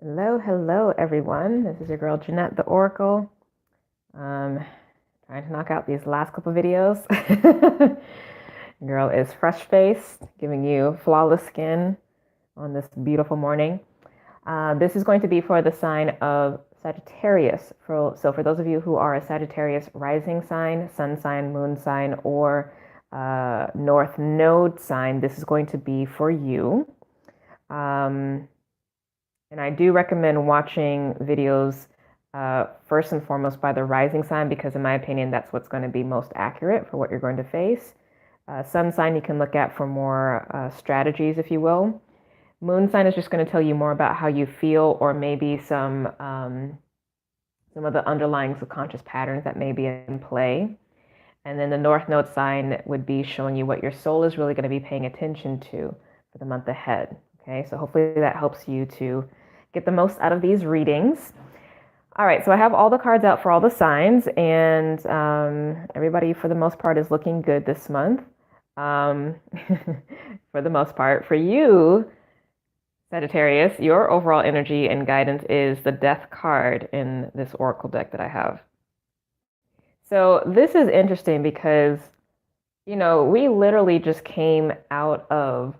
Hello, everyone. This is your girl, Jeanette, the Oracle. Trying to knock out these last couple videos. Girl is fresh-faced, giving you flawless skin on this beautiful morning. This is going to be for the sign of Sagittarius. So for those of you who are a Sagittarius rising sign, sun sign, moon sign, or North Node sign, this is going to be for you. And I do recommend watching videos first and foremost by the rising sign, because in my opinion, that's what's going to be most accurate for what you're going to face. Sun sign you can look at for more strategies, if you will. Moon sign is just going to tell you more about how you feel, or maybe some of the underlying subconscious patterns that may be in play. And then the North Node sign would be showing you what your soul is really going to be paying attention to for the month ahead. Okay, so hopefully that helps you to get the most out of these readings. All right, so I have all the cards out for all the signs, and everybody for the most part is looking good this month. For the most part. For you, Sagittarius, your overall energy and guidance is the Death card in this oracle deck that I have. So this is interesting because, we literally just came out of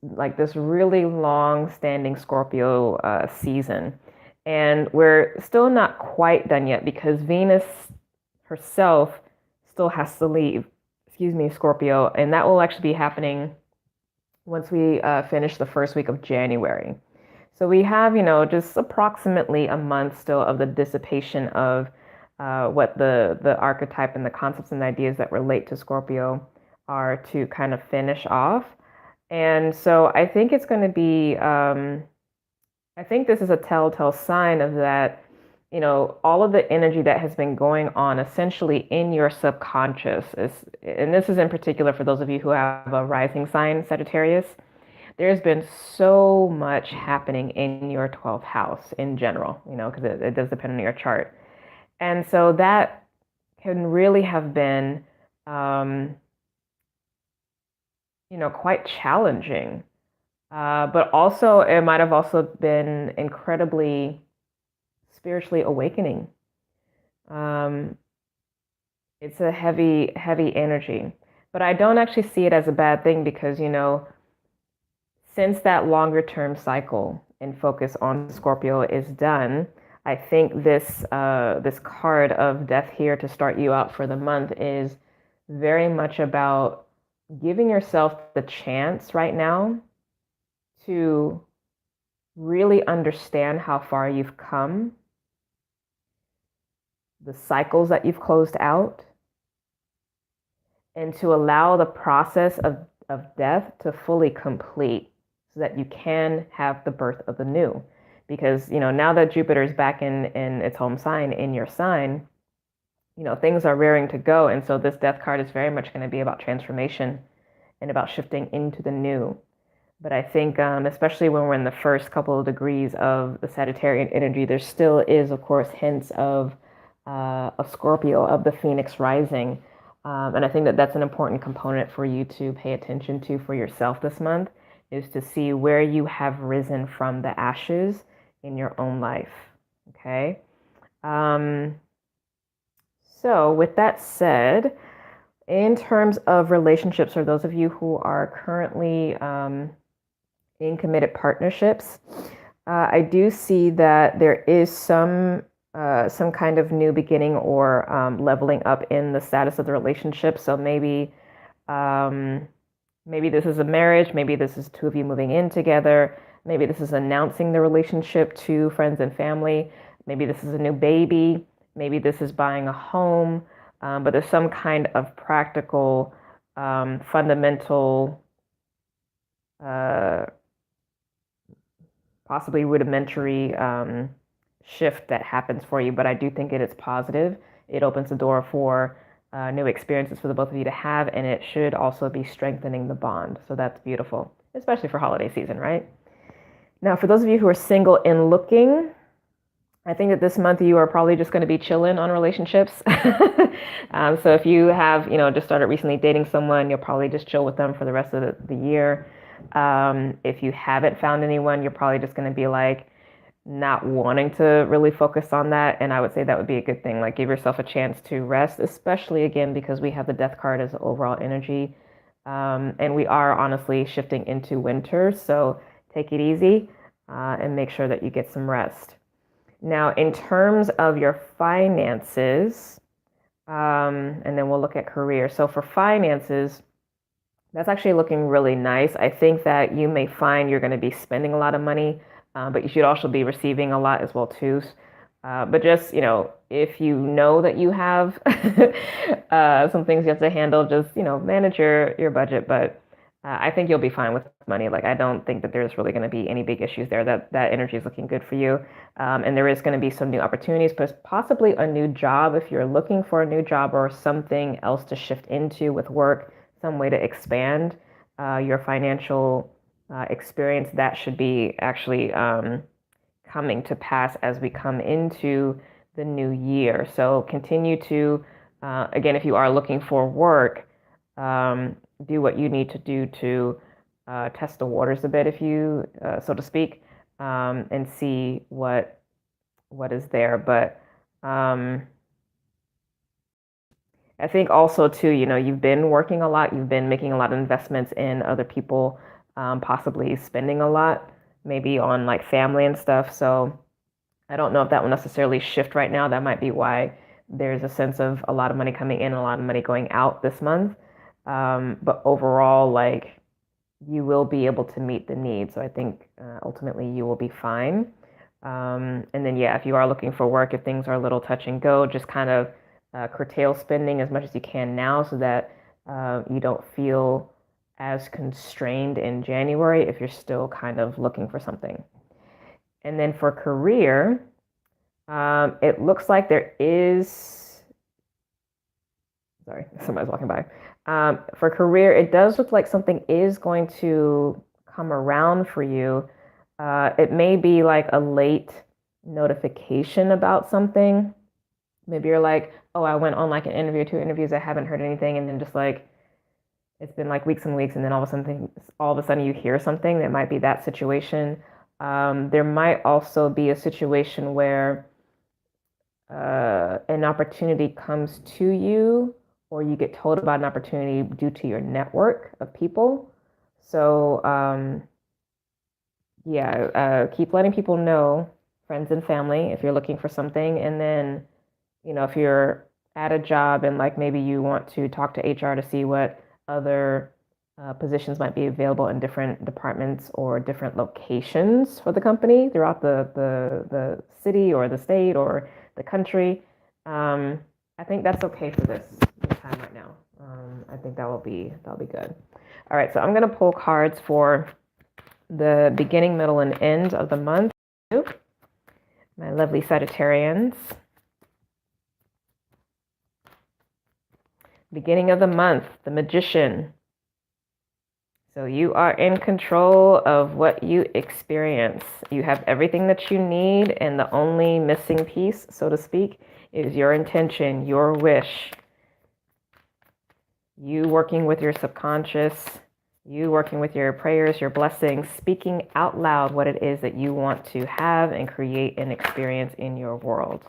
like this really long standing Scorpio season. And we're still not quite done yet because Venus herself still has to leave, Scorpio. And that will actually be happening once we finish the first week of January. So we have, just approximately a month still of the dissipation of what the archetype and the concepts and ideas that relate to Scorpio are to kind of finish off. And so I think it's going to be, I think this is a telltale sign of that, all of the energy that has been going on essentially in your subconscious and this is in particular for those of you who have a rising sign, Sagittarius. There's been so much happening in your 12th house in general, because it does depend on your chart. And so that can really have been, quite challenging. But also, it might have also been incredibly spiritually awakening. It's a heavy, heavy energy. But I don't actually see it as a bad thing because, since that longer term cycle and focus on Scorpio is done, I think this card of Death here to start you out for the month is very much about giving yourself the chance right now to really understand how far you've come, the cycles that you've closed out, and to allow the process of death to fully complete so that you can have the birth of the new. Because, now that Jupiter is back in its home sign, in your sign, things are rearing to go. And so this Death card is very much going to be about transformation and about shifting into the new. But I think, especially when we're in the first couple of degrees of the Sagittarian energy, there still is, of course, hints of a Scorpio, of the Phoenix rising. And I think that that's an important component for you to pay attention to for yourself this month, is to see where you have risen from the ashes in your own life. Okay. So with that said, in terms of relationships, for those of you who are currently in committed partnerships, I do see that there is some kind of new beginning or leveling up in the status of the relationship. So maybe this is a marriage, maybe this is two of you moving in together, maybe this is announcing the relationship to friends and family, maybe this is a new baby, maybe this is buying a home, but there's some kind of practical, fundamental, possibly rudimentary shift that happens for you. But I do think it is positive. It opens the door for new experiences for the both of you to have, and it should also be strengthening the bond. So that's beautiful, especially for holiday season, right? Now, for those of you who are single and looking, I think that this month you are probably just going to be chilling on relationships. So if you have, just started recently dating someone, you'll probably just chill with them for the rest of the year. If you haven't found anyone, you're probably just going to be like not wanting to really focus on that. And I would say that would be a good thing. Like give yourself a chance to rest, especially again, because we have the death card as overall energy. And we are honestly shifting into winter. So take it easy and make sure that you get some rest. Now, in terms of your finances, and then we'll look at career. So for finances, that's actually looking really nice. I think that you may find you're going to be spending a lot of money, but you should also be receiving a lot as well too. But just, if you know that you have some things you have to handle, just, manage your budget. But I think you'll be fine with money. Like, I don't think that there's really going to be any big issues there. That energy is looking good for you. And there is going to be some new opportunities, but possibly a new job if you're looking for a new job or something else to shift into with work, some way to expand your financial experience. That should be actually coming to pass as we come into the new year. So continue to, again, if you are looking for work, do what you need to do to test the waters a bit, if you, so to speak, and see what is there. But I think also too, you've been working a lot, you've been making a lot of investments in other people, possibly spending a lot, maybe on like family and stuff. So I don't know if that will necessarily shift right now. That might be why there's a sense of a lot of money coming in and a lot of money going out this month. But overall, like, you will be able to meet the needs. So I think ultimately you will be fine. And then, yeah, if you are looking for work, if things are a little touch and go, just kind of curtail spending as much as you can now so that you don't feel as constrained in January if you're still kind of looking for something. And then for career, it looks like there is, sorry, somebody's walking by. For career, it does look like something is going to come around for you. It may be like a late notification about something. Maybe you're like, oh, I went on like an interview, 2 interviews, I haven't heard anything, and then just like it's been like weeks and weeks, and then all of a sudden you hear something. That might be that situation. There might also be a situation where an opportunity comes to you, or you get told about an opportunity due to your network of people. So keep letting people know, friends and family, if you're looking for something. And then, if you're at a job and like maybe you want to talk to HR to see what other positions might be available in different departments or different locations for the company throughout the city or the state or the country. I think that's okay for this time right now. I think that'll be good. All right, so I'm going to pull cards for the beginning, middle, and end of the month. My lovely Sagittarians. Beginning of the month, the Magician. So you are in control of what you experience. You have everything that you need, and the only missing piece, so to speak, is your intention, your wish. You working with your subconscious, you working with your prayers, your blessings, speaking out loud what it is that you want to have and create and experience in your world.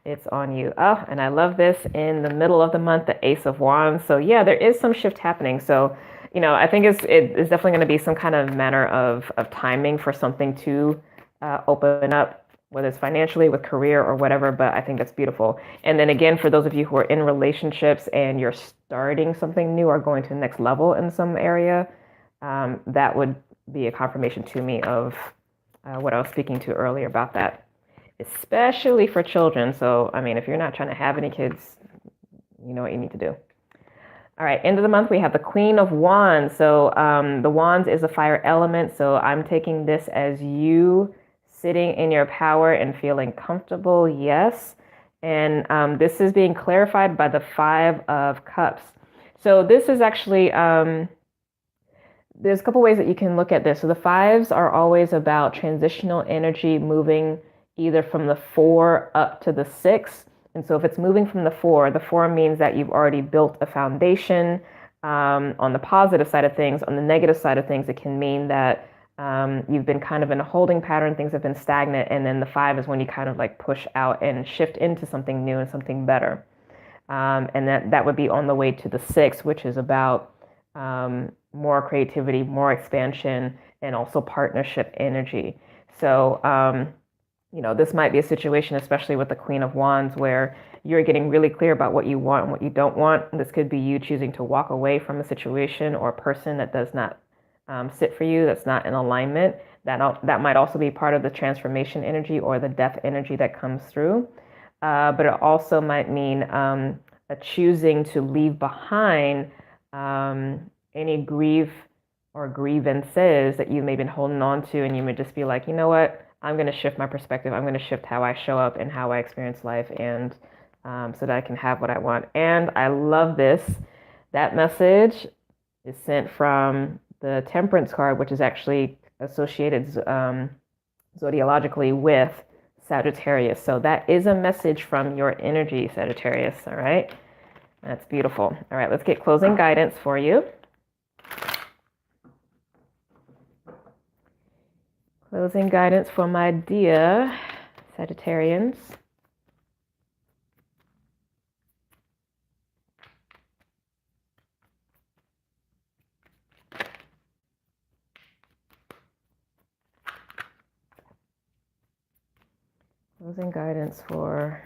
It's on you. Oh, and I love this in the middle of the month, the Ace of Wands. So yeah, there is some shift happening. So, I think it's definitely going to be some kind of manner of timing for something to open up, whether it's financially, with career, or whatever. But I think that's beautiful. And then again, for those of you who are in relationships and you're starting something new or going to the next level in some area, that would be a confirmation to me of what I was speaking to earlier about that, especially for children. So, I mean, if you're not trying to have any kids, you know what you need to do. All right, end of the month, we have the Queen of Wands. So the Wands is a fire element. So I'm taking this as you sitting in your power and feeling comfortable. Yes. And this is being clarified by the 5 of Cups. So this is actually, there's a couple ways that you can look at this. So the 5s are always about transitional energy moving either from the 4 up to the 6. And so if it's moving from the 4 means that you've already built a foundation. on the positive side of things. On the negative side of things, it can mean that you've been kind of in a holding pattern, things have been stagnant, and then the 5 is when you kind of like push out and shift into something new and something better. And that would be on the way to the 6, which is about more creativity, more expansion, and also partnership energy. So, this might be a situation, especially with the Queen of Wands, where you're getting really clear about what you want and what you don't want. This could be you choosing to walk away from a situation or a person that does not sit for you, that's not in alignment. That might also be part of the transformation energy or the death energy that comes through. But it also might mean a choosing to leave behind any grief or grievances that you may have been holding on to, and you may just be like, you know what, I'm going to shift my perspective. I'm going to shift how I show up and how I experience life, and so that I can have what I want. And I love this. That message is sent from the Temperance card, which is actually associated zodiologically with Sagittarius. So that is a message from your energy, Sagittarius. All right. That's beautiful. All right. Let's get closing guidance for you. Closing guidance for my dear Sagittarians. Closing guidance for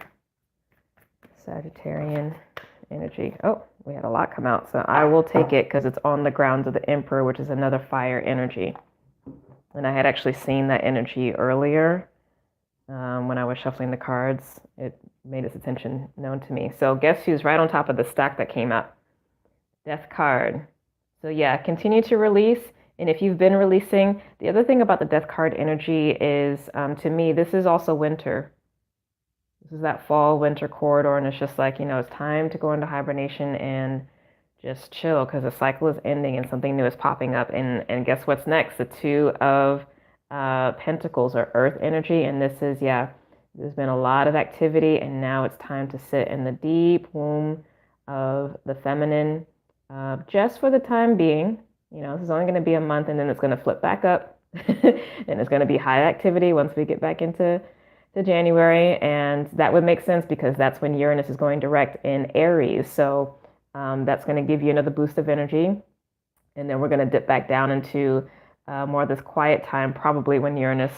Sagittarian energy. Oh, we had a lot come out, so I will take it because it's on the grounds of the Emperor, which is another fire energy. And I had actually seen that energy earlier when I was shuffling the cards. It made its attention known to me. So guess who's right on top of the stack that came up? Death card. So yeah, continue to release. And if you've been releasing, the other thing about the death card energy is, to me, this is also winter. This is that fall winter corridor, and it's just like, it's time to go into hibernation and just chill because the cycle is ending and something new is popping up. And guess what's next? The 2 of Pentacles or Earth energy. And this is, there's been a lot of activity, and now it's time to sit in the deep womb of the feminine, just for the time being. This is only going to be a month, and then it's going to flip back up and it's going to be high activity once we get back into January. And that would make sense because that's when Uranus is going direct in Aries. So that's going to give you another boost of energy. And then we're going to dip back down into more of this quiet time, probably when Uranus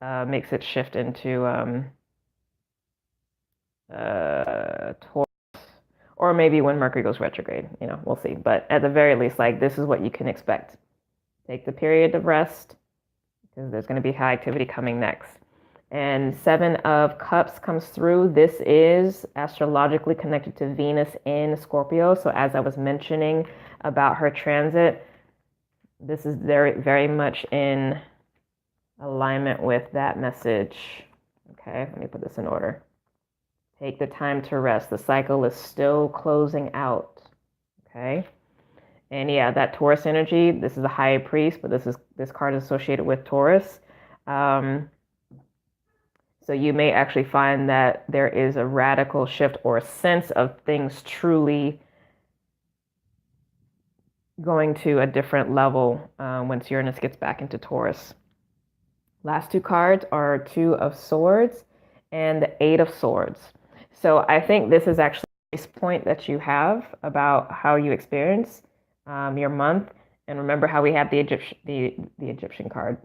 makes its shift into Taurus, or maybe when Mercury goes retrograde. We'll see. But at the very least, this is what you can expect. Take the period of rest because there's going to be high activity coming next. And 7 of Cups comes through. This is astrologically connected to Venus in Scorpio. So as I was mentioning about her transit, this is very, very much in alignment with that message. Okay, let me put this in order. Take the time to rest. The cycle is still closing out. Okay. And yeah, that Taurus energy, this is a high priest, but this card is associated with Taurus. So you may actually find that there is a radical shift or a sense of things truly going to a different level once Uranus gets back into Taurus. Last 2 cards are 2 of Swords and the 8 of Swords. So I think this is actually a point that you have about how you experience your month. And remember how we had the Egyptian card,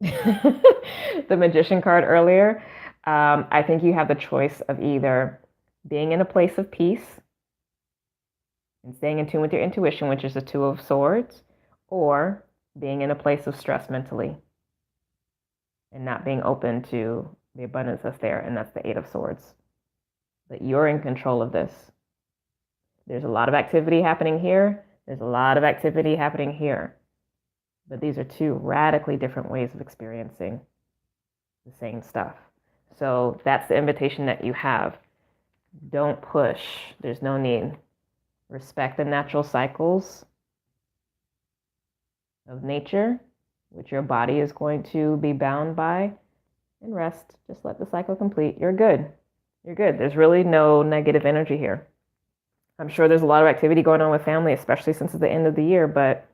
the Magician card earlier. I think you have the choice of either being in a place of peace and staying in tune with your intuition, which is the 2 of Swords, or being in a place of stress mentally and not being open to the abundance that's there, and that's the 8 of Swords. But you're in control of this. There's a lot of activity happening here. There's a lot of activity happening here. But these are 2 radically different ways of experiencing the same stuff. So that's the invitation that you have. Don't push. There's no need. Respect the natural cycles of nature, which your body is going to be bound by, and rest. Just let the cycle complete. You're good. You're good. There's really no negative energy here. I'm sure there's a lot of activity going on with family, especially since it's the end of the year, but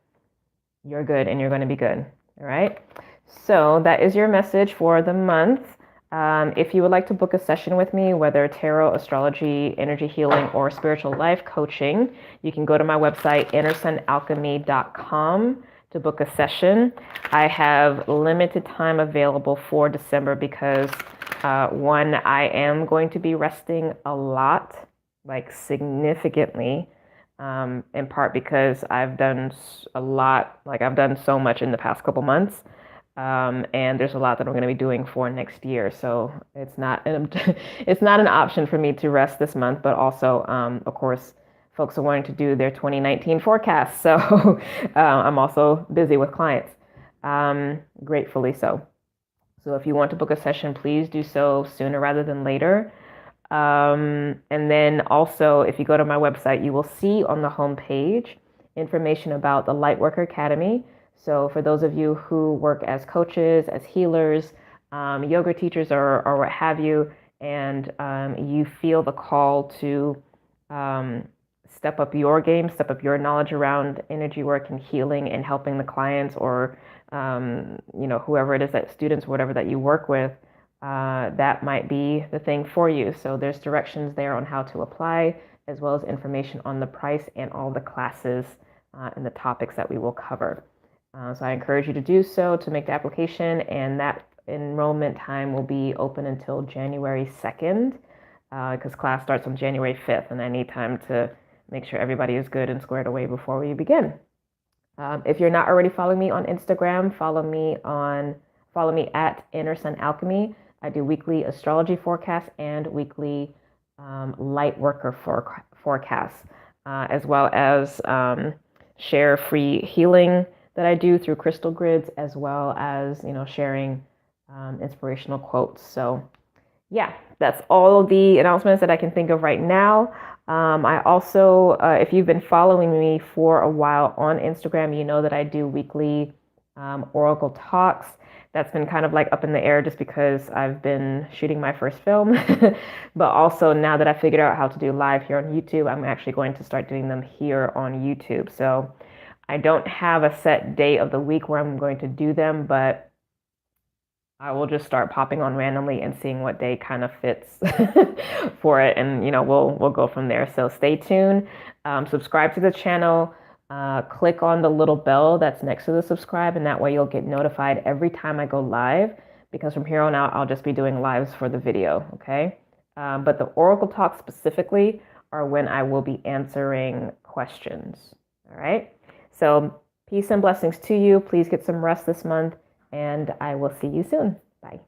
you're good and you're going to be good. All right. So that is your message for the month. If you would like to book a session with me, whether tarot, astrology, energy healing, or spiritual life coaching, you can go to my website, innersunalchemy.com, to book a session. I have limited time available for December because one, I am going to be resting a lot, like significantly, in part because I've done a lot, like I've done so much in the past couple months. And there's a lot that I'm going to be doing for next year. So it's not it's not an option for me to rest this month, but also, of course, folks are wanting to do their 2019 forecast. So I'm also busy with clients, gratefully so. So if you want to book a session, please do so sooner rather than later. And then also, if you go to my website, you will see on the homepage information about the Lightworker Academy. So for those of you who work as coaches, as healers, yoga teachers, or what have you, and you feel the call to step up your game, step up your knowledge around energy work and healing and helping the clients, or whoever it is, that students, whatever that you work with, that might be the thing for you. So there's directions there on how to apply, as well as information on the price and all the classes and the topics that we will cover. So I encourage you to do so, to make the application, and that enrollment time will be open until January 2nd, because class starts on January 5th, and I need time to make sure everybody is good and squared away before we begin. If you're not already following me on Instagram, follow me at Inner Sun Alchemy. I do weekly astrology forecasts and weekly Lightworker forecasts, as well as share free healing that I do through crystal grids, as well as sharing inspirational quotes. So yeah, that's all of the announcements that I can think of right now. I also, if you've been following me for a while on Instagram, you know that I do weekly oracle talks. That's been kind of like up in the air just because I've been shooting my first film. But also, now that I figured out how to do live here on YouTube, I'm actually going to start doing them here on YouTube. So I don't have a set day of the week where I'm going to do them, but I will just start popping on randomly and seeing what day kind of fits for it. And, we'll go from there. So stay tuned, subscribe to the channel, click on the little bell that's next to the subscribe. And that way you'll get notified every time I go live, because from here on out, I'll just be doing lives for the video. Okay. But the Oracle talks specifically are when I will be answering questions. All right. So peace and blessings to you. Please get some rest this month, and I will see you soon. Bye.